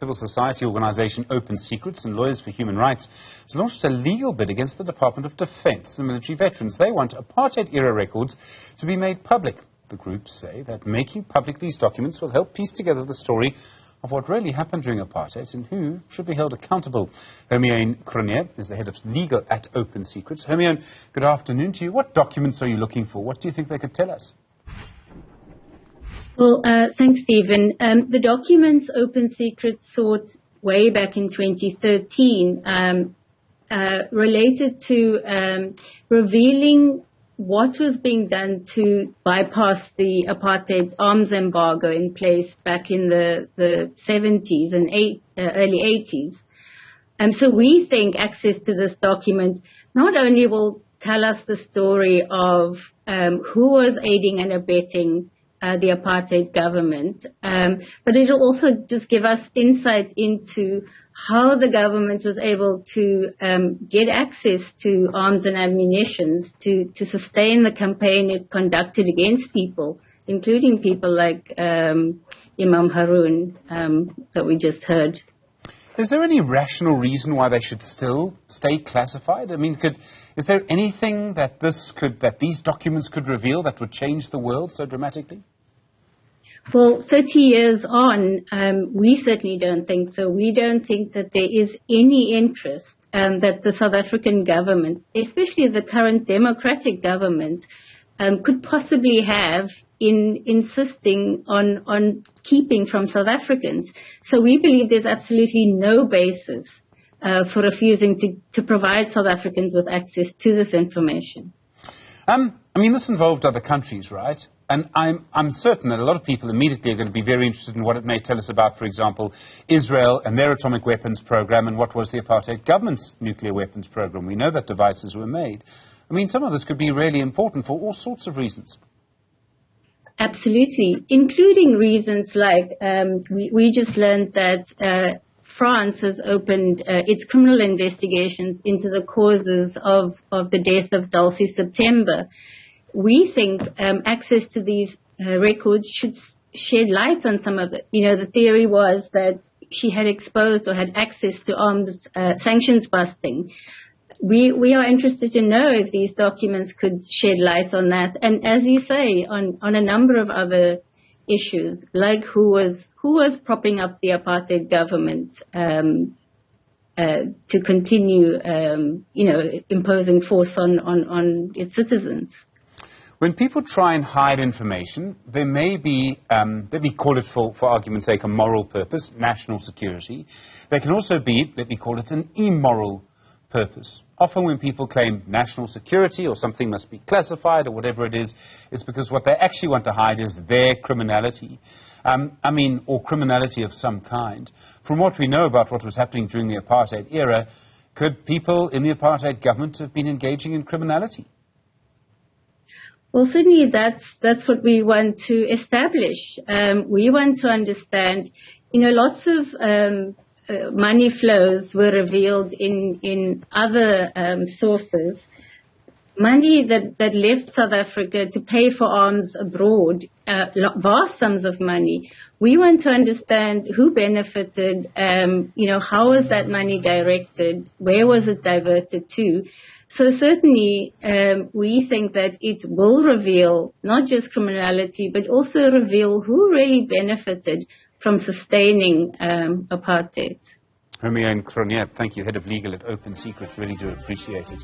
Civil society organisation Open Secrets and Lawyers for Human Rights has launched a legal bid against the Department of Defence and military veterans. They want apartheid-era records to be made public. The groups say that making public these documents will help piece together the story of what really happened during apartheid and who should be held accountable. Hermione Cronje is the head of legal at Open Secrets. Hermione, good afternoon to you. What documents are you looking for? What do you think they could tell us? Well, thanks, Stephen. The documents Open Secrets sought way back in 2013 related to revealing what was being done to bypass the apartheid arms embargo in place back in the 70s and early 80s. So we think access to this document not only will tell us the story of who was aiding and abetting the apartheid government, but it will also just give us insight into how the government was able to get access to arms and ammunition to sustain the campaign it conducted against people, including people like Imam Haroon that we just heard. Is there any rational reason why they should still stay classified? I mean, is there anything that these documents could reveal that would change the world so dramatically? Well, 30 years on, we certainly don't think so. We don't think that there is any interest that the South African government, especially the current democratic government, could possibly have in insisting on keeping from South Africans. So we believe there's absolutely no basis for refusing to provide South Africans with access to this information. I mean, this involved other countries, right? And I'm certain that a lot of people immediately are going to be very interested in what it may tell us about, for example, Israel and their atomic weapons program and what was the apartheid government's nuclear weapons program. We know that devices were made. I mean, some of this could be really important for all sorts of reasons. Absolutely, including reasons like we just learned that France has opened its criminal investigations into the causes of the death of Dulcie September. We think access to these records should shed light on some of it. You know, the theory was that she had exposed or had access to arms sanctions busting. We are interested to know if these documents could shed light on that. And as you say, on a number of other issues, like who was propping up the apartheid government to continue, imposing force on its citizens. When people try and hide information, there may be, let me call it for argument's sake, a moral purpose, national security. There can also be, let me call it, an immoral purpose. Often when people claim national security or something must be classified or whatever it is, it's because what they actually want to hide is their criminality. Or criminality of some kind. From what we know about what was happening during the apartheid era, could people in the apartheid government have been engaging in criminality? Well, certainly that's what we want to establish. We want to understand, lots of money flows were revealed in other sources. Money that left South Africa to pay for arms abroad, vast sums of money. We want to understand who benefited, how was that money directed, where was it diverted to. So certainly we think that it will reveal not just criminality, but also reveal who really benefited from sustaining apartheid. Hermione Cronje, thank you, Head of Legal at Open Secrets. Really do appreciate it.